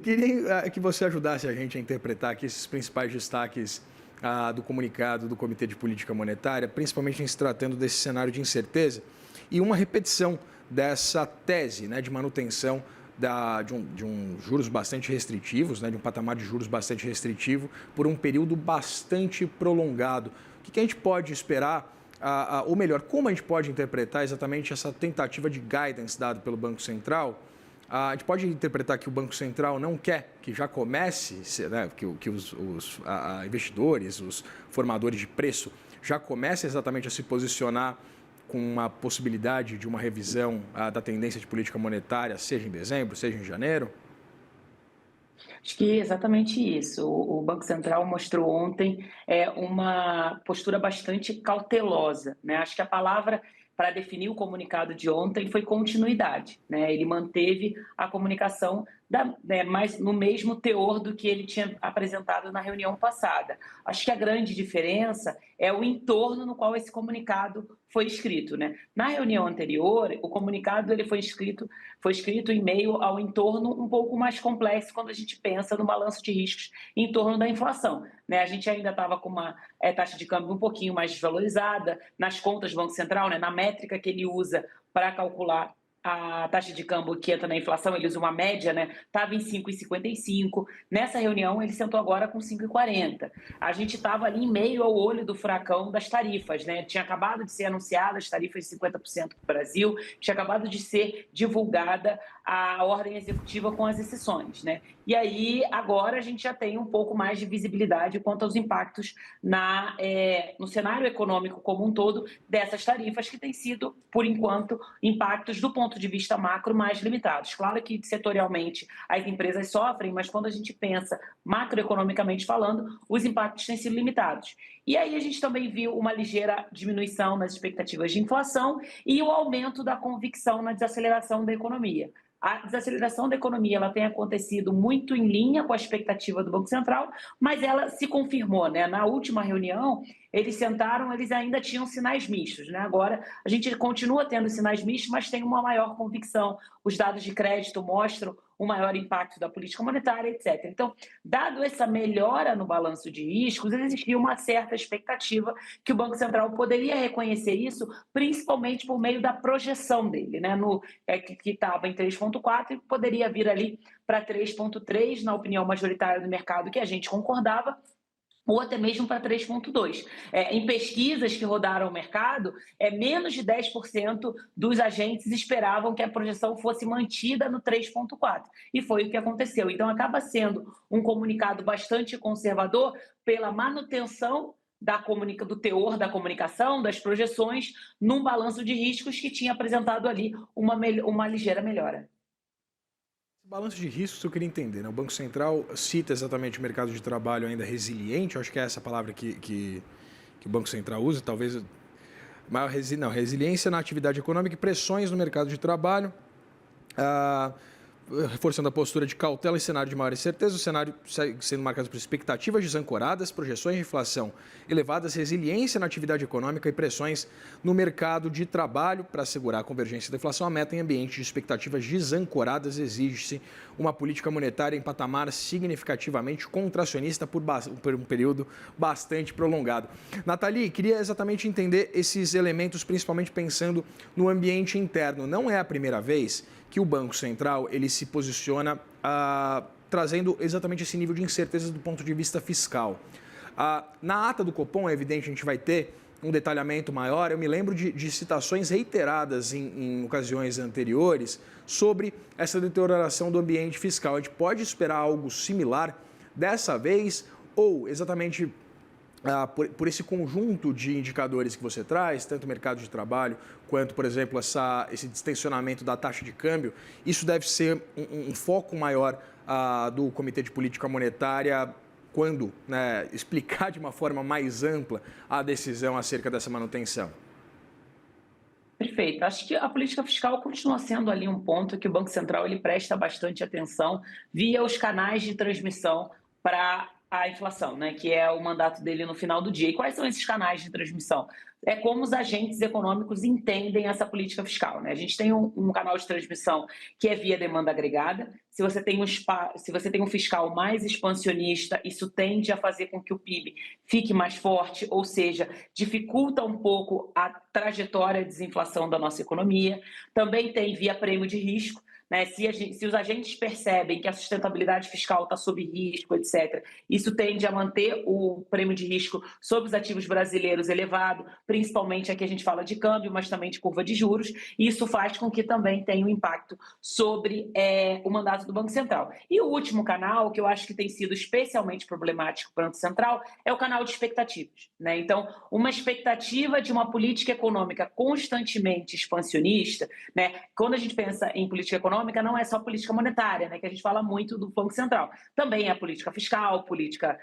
Queria que você ajudasse a gente a interpretar aqui esses principais destaques do comunicado do Comitê de Política Monetária, principalmente em se tratando desse cenário de incerteza e uma repetição dessa tese, né, de manutenção de um juros bastante restritivos, né, de um patamar de juros bastante restritivo por um período bastante prolongado. O que a gente pode esperar, ou melhor, como a gente pode interpretar exatamente essa tentativa de guidance dada pelo Banco Central? A gente pode interpretar que o Banco Central não quer que já comece, né, que os investidores, os formadores de preço, já comecem exatamente a se posicionar com uma possibilidade de uma revisão da tendência de política monetária, seja em dezembro, seja em janeiro? Acho que é exatamente isso. O Banco Central mostrou ontem uma postura bastante cautelosa, né? Acho que a palavra para definir o comunicado de ontem foi continuidade, né? Ele manteve a comunicação mais no mesmo teor do que ele tinha apresentado na reunião passada. Acho que a grande diferença é o entorno no qual esse comunicado foi escrito, né? Na reunião anterior, o comunicado ele foi escrito em meio ao entorno um pouco mais complexo quando a gente pensa no balanço de riscos em torno da inflação, né? A gente ainda estava com uma taxa de câmbio um pouquinho mais desvalorizada, nas contas do Banco Central, né, na métrica que ele usa para calcular a taxa de câmbio que entra na inflação, ele usa uma média, né? Estava em 5,55. Nessa reunião, ele sentou agora com 5,40. A gente estava ali em meio ao olho do furacão das tarifas, né? Tinha acabado de ser anunciadas as tarifas de 50% para o Brasil, tinha acabado de ser divulgada a ordem executiva com as exceções, né? E aí, agora a gente já tem um pouco mais de visibilidade quanto aos impactos no cenário econômico como um todo dessas tarifas, que têm sido, por enquanto, impactos do ponto de vista macro mais limitados. Claro que setorialmente as empresas sofrem, mas quando a gente pensa macroeconomicamente falando, os impactos têm sido limitados. E aí a gente também viu uma ligeira diminuição nas expectativas de inflação e o aumento da convicção na desaceleração da economia. A desaceleração da economia ela tem acontecido muito em linha com a expectativa do Banco Central, mas ela se confirmou, né? Na última reunião, eles sentaram, eles ainda tinham sinais mistos, né? Agora, a gente continua tendo sinais mistos, mas tem uma maior convicção. Os dados de crédito mostram um maior impacto da política monetária, etc. Então, dado essa melhora no balanço de riscos, existia uma certa expectativa que o Banco Central poderia reconhecer isso, principalmente por meio da projeção dele, né? Que estava em 3,4 e poderia vir ali para 3,3, na opinião majoritária do mercado, que a gente concordava, ou até mesmo para 3,2. Em pesquisas que rodaram o mercado, menos de 10% dos agentes esperavam que a projeção fosse mantida no 3,4. E foi o que aconteceu. Então, acaba sendo um comunicado bastante conservador pela manutenção do teor da comunicação, das projeções, num balanço de riscos que tinha apresentado ali uma ligeira melhora. Balanço de riscos, eu queria entender, né? O Banco Central cita exatamente o mercado de trabalho ainda resiliente, eu acho que é essa palavra que o Banco Central usa, talvez maior resiliência na atividade econômica e pressões no mercado de trabalho. Ah, Reforçando a postura de cautela em cenário de maior incerteza, o cenário segue sendo marcado por expectativas desancoradas, projeções de inflação elevadas, resiliência na atividade econômica e pressões no mercado de trabalho. Para assegurar a convergência da inflação, a meta em ambiente de expectativas desancoradas exige-se uma política monetária em patamar significativamente contracionista por um período bastante prolongado. Nathalie, queria exatamente entender esses elementos, principalmente pensando no ambiente interno. Não é a primeira vez que o Banco Central ele se posiciona trazendo exatamente esse nível de incerteza do ponto de vista fiscal. Na ata do Copom, é evidente, a gente vai ter um detalhamento maior. Eu me lembro de citações reiteradas em ocasiões anteriores sobre essa deterioração do ambiente fiscal. A gente pode esperar algo similar dessa vez ou exatamente por esse conjunto de indicadores que você traz, tanto o mercado de trabalho quanto, por exemplo, esse distensionamento da taxa de câmbio, isso deve ser um foco maior do Comitê de Política Monetária quando, né, explicar de uma forma mais ampla a decisão acerca dessa manutenção? Perfeito. Acho que a política fiscal continua sendo ali um ponto que o Banco Central ele presta bastante atenção via os canais de transmissão para a inflação, né, que é o mandato dele no final do dia. E quais são esses canais de transmissão? É como os agentes econômicos entendem essa política fiscal, né? A gente tem um canal de transmissão que é via demanda agregada. Se você tem um fiscal mais expansionista, isso tende a fazer com que o PIB fique mais forte, ou seja, dificulta um pouco a trajetória de desinflação da nossa economia. Também tem via prêmio de risco, né? Se os agentes percebem que a sustentabilidade fiscal está sob risco, etc., isso tende a manter o prêmio de risco sobre os ativos brasileiros elevado, principalmente aqui a gente fala de câmbio, mas também de curva de juros, e isso faz com que também tenha um impacto sobre o mandato do Banco Central. E o último canal, que eu acho que tem sido especialmente problemático para o Banco Central, é o canal de expectativas, né? Então, uma expectativa de uma política econômica constantemente expansionista, né? Quando a gente pensa em política econômica, não é só política monetária, né, que a gente fala muito do Banco Central. Também é política fiscal, política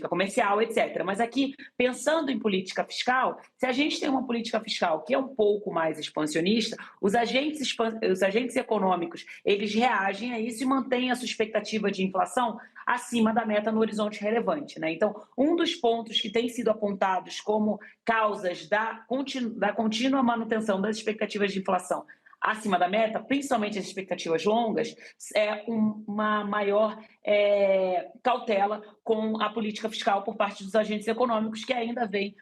comercial, etc. Mas aqui, pensando em política fiscal, se a gente tem uma política fiscal que é um pouco mais expansionista, os agentes econômicos, eles reagem a isso e mantêm a sua expectativa de inflação acima da meta no horizonte relevante, né? Então, um dos pontos que tem sido apontados como causas da contínua manutenção das expectativas de inflação acima da meta, principalmente as expectativas longas, é uma maior cautela com a política fiscal por parte dos agentes econômicos, que ainda veem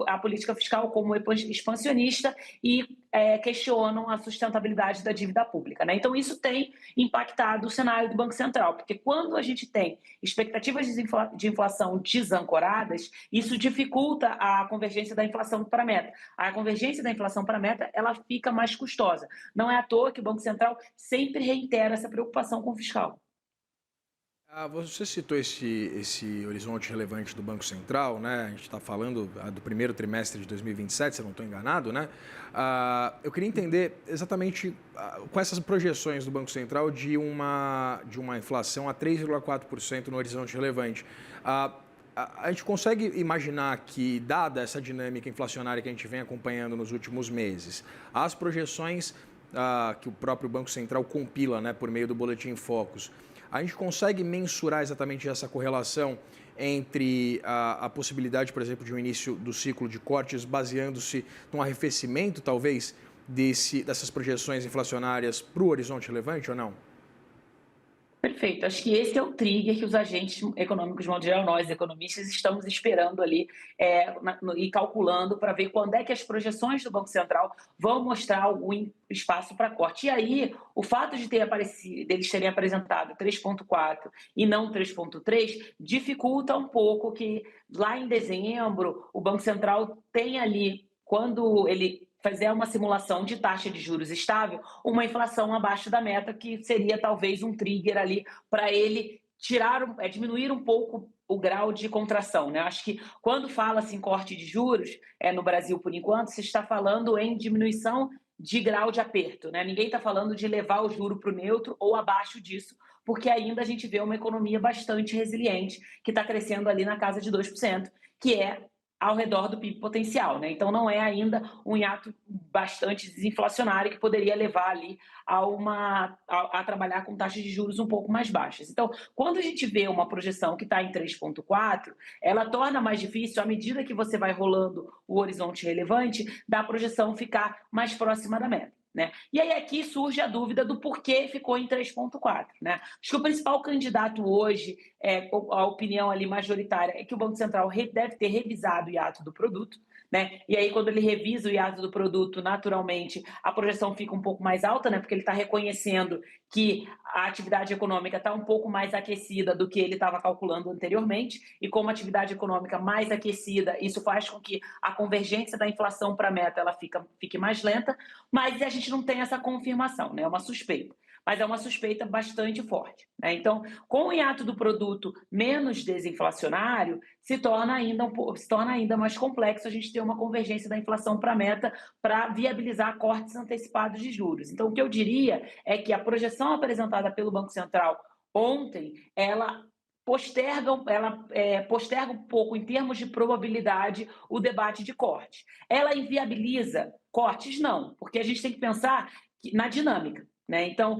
a política fiscal como expansionista e questionam a sustentabilidade da dívida pública, né? Então, isso tem impactado o cenário do Banco Central, porque quando a gente tem expectativas de inflação desancoradas, isso dificulta a convergência da inflação para a meta. A convergência da inflação para a meta, ela fica mais custosa. Não é à toa que o Banco Central sempre reitera essa preocupação com o fiscal. Você citou esse horizonte relevante do Banco Central, né? A gente está falando do primeiro trimestre de 2027, se eu não estou enganado, né? Eu queria entender exatamente com essas projeções do Banco Central de uma inflação a 3,4% no horizonte relevante. A gente consegue imaginar que, dada essa dinâmica inflacionária que a gente vem acompanhando nos últimos meses, as projeções que o próprio Banco Central compila, né, por meio do Boletim Focus, a gente consegue mensurar exatamente essa correlação entre a possibilidade, por exemplo, de um início do ciclo de cortes baseando-se num arrefecimento, talvez, dessas projeções inflacionárias para o horizonte relevante ou não? Perfeito. Acho que esse é o trigger que os agentes econômicos, de modo geral, nós economistas, estamos esperando ali e calculando para ver quando é que as projeções do Banco Central vão mostrar algum espaço para corte. E aí, o fato de deles terem apresentado 3,4 e não 3,3 dificulta um pouco que lá em dezembro o Banco Central tem ali, quando ele fazer uma simulação de taxa de juros estável, uma inflação abaixo da meta, que seria talvez um trigger ali para ele diminuir um pouco o grau de contração, né? Acho que quando fala-se em corte de juros, no Brasil, por enquanto, se está falando em diminuição de grau de aperto, né? Ninguém está falando de levar o juro para o neutro ou abaixo disso, porque ainda a gente vê uma economia bastante resiliente, que está crescendo ali na casa de 2%, que é ao redor do PIB potencial, né? Então não é ainda um hiato bastante desinflacionário que poderia levar ali a trabalhar com taxas de juros um pouco mais baixas. Então, quando a gente vê uma projeção que está em 3,4, ela torna mais difícil, à medida que você vai rolando o horizonte relevante, da projeção ficar mais próxima da meta, né? E aí aqui surge a dúvida do porquê ficou em 3,4, né? Acho que o principal candidato hoje, a opinião ali majoritária, é que o Banco Central deve ter revisado o hiato do produto, né? E aí, quando ele revisa o hiato do produto, naturalmente, a projeção fica um pouco mais alta, né? Porque ele está reconhecendo que a atividade econômica está um pouco mais aquecida do que ele estava calculando anteriormente, e como a atividade econômica mais aquecida, isso faz com que a convergência da inflação para a meta ela fique mais lenta, mas a gente não tem essa confirmação, né? É uma suspeita. Mas é uma suspeita bastante forte, né? Então, com o hiato do produto menos desinflacionário, se torna ainda mais complexo a gente ter uma convergência da inflação para a meta para viabilizar cortes antecipados de juros. Então, o que eu diria é que a projeção apresentada pelo Banco Central ontem, ela posterga um pouco, em termos de probabilidade, o debate de corte. Ela inviabiliza cortes? Não, porque a gente tem que pensar na dinâmica. Né? Então,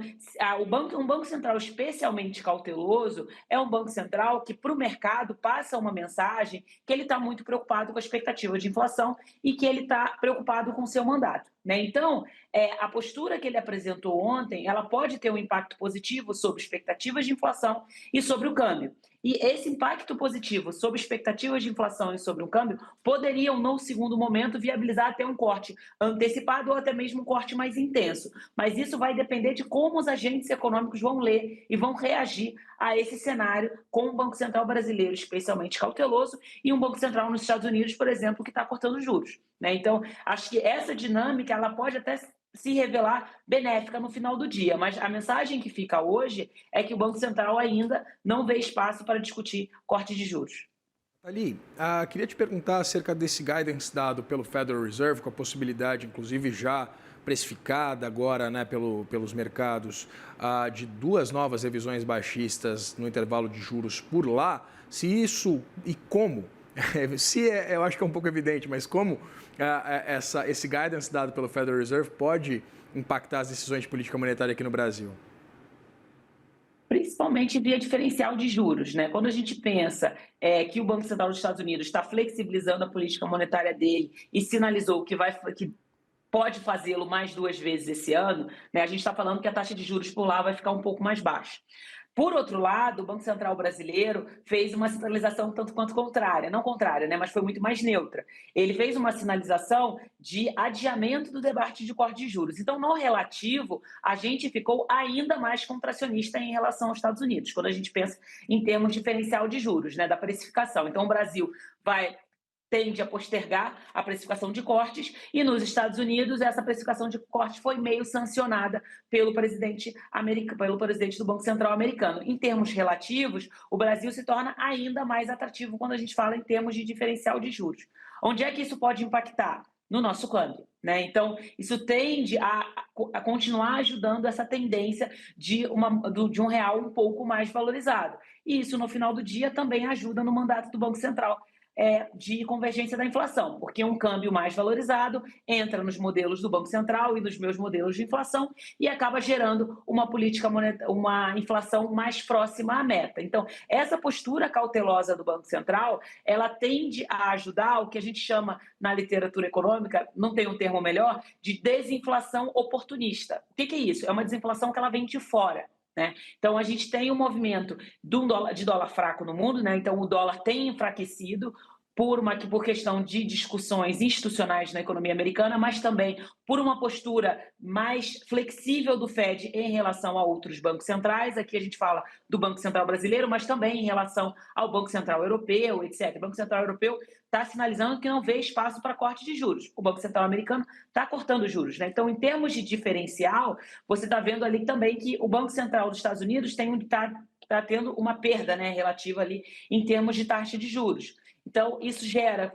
um banco central especialmente cauteloso é um banco central que, para o mercado, passa uma mensagem que ele está muito preocupado com a expectativa de inflação e que ele está preocupado com o seu mandato. Né? Então, a postura que ele apresentou ontem, ela pode ter um impacto positivo sobre expectativas de inflação e sobre o câmbio. E esse impacto positivo sobre expectativas de inflação e sobre o câmbio poderiam, no segundo momento, viabilizar até um corte antecipado ou até mesmo um corte mais intenso. Mas isso vai depender de como os agentes econômicos vão ler e vão reagir a esse cenário com o Banco Central brasileiro especialmente cauteloso e um Banco Central nos Estados Unidos, por exemplo, que está cortando juros. Né? Então, acho que essa dinâmica ela pode até se revelar benéfica no final do dia, mas a mensagem que fica hoje é que o Banco Central ainda não vê espaço para discutir corte de juros. Ali, queria te perguntar acerca desse guidance dado pelo Federal Reserve, com a possibilidade, inclusive já precificada agora, né, pelos mercados, de 2 novas revisões baixistas no intervalo de juros por lá, se isso e como, eu acho que é um pouco evidente, mas como esse guidance dado pelo Federal Reserve pode impactar as decisões de política monetária aqui no Brasil? Principalmente via diferencial de juros. Né? Quando a gente pensa que o Banco Central dos Estados Unidos está flexibilizando a política monetária dele e sinalizou que pode fazê-lo mais 2 vezes esse ano, né? A gente está falando que a taxa de juros por lá vai ficar um pouco mais baixa. Por outro lado, o Banco Central brasileiro fez uma sinalização tanto quanto contrária, não contrária, né, mas foi muito mais neutra. Ele fez uma sinalização de adiamento do debate de corte de juros. Então, no relativo, a gente ficou ainda mais contracionista em relação aos Estados Unidos, quando a gente pensa em termos de diferencial de juros, né, da precificação. Então, o Brasil tende a postergar a precificação de cortes e nos Estados Unidos essa precificação de cortes foi meio sancionada pelo presidente do Banco Central americano. Em termos relativos, o Brasil se torna ainda mais atrativo quando a gente fala em termos de diferencial de juros. Onde é que isso pode impactar? No nosso câmbio. Né? Então, isso tende a continuar ajudando essa tendência de um real um pouco mais valorizado. E isso, no final do dia, também ajuda no mandato do Banco Central de convergência da inflação, porque um câmbio mais valorizado entra nos modelos do Banco Central e nos meus modelos de inflação e acaba gerando uma política monetária, uma inflação mais próxima à meta. Então, essa postura cautelosa do Banco Central, ela tende a ajudar o que a gente chama na literatura econômica, não tem um termo melhor, de desinflação oportunista. O que é isso? É uma desinflação que ela vem de fora. Né? Então, a gente tem um movimento de dólar fraco no mundo, né? Então o dólar tem enfraquecido por questão de discussões institucionais na economia americana, mas também por uma postura mais flexível do Fed em relação a outros bancos centrais. Aqui a gente fala do Banco Central brasileiro, mas também em relação ao Banco Central europeu, etc. O Banco Central europeu está sinalizando que não vê espaço para corte de juros. O Banco Central americano está cortando juros. Né? Então, em termos de diferencial, você está vendo ali também que o Banco Central dos Estados Unidos está tendo uma perda, né, relativa ali em termos de taxa de juros. Então, isso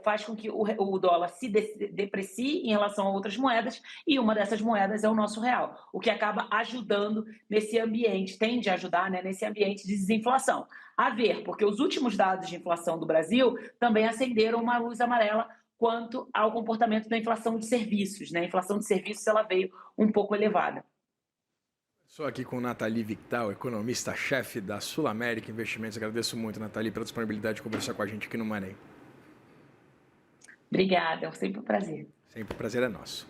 faz com que o dólar se deprecie em relação a outras moedas, e uma dessas moedas é o nosso real, o que acaba ajudando nesse ambiente, tende a ajudar, né, nesse ambiente de desinflação. A ver, porque os últimos dados de inflação do Brasil também acenderam uma luz amarela quanto ao comportamento da inflação de serviços. Né? A inflação de serviços ela veio um pouco elevada. Estou aqui com Nathalie Victal, economista-chefe da Sul América Investimentos. Agradeço muito, Nathalie, pela disponibilidade de conversar com a gente aqui no Money. Obrigada, é sempre um prazer. Sempre o prazer é nosso.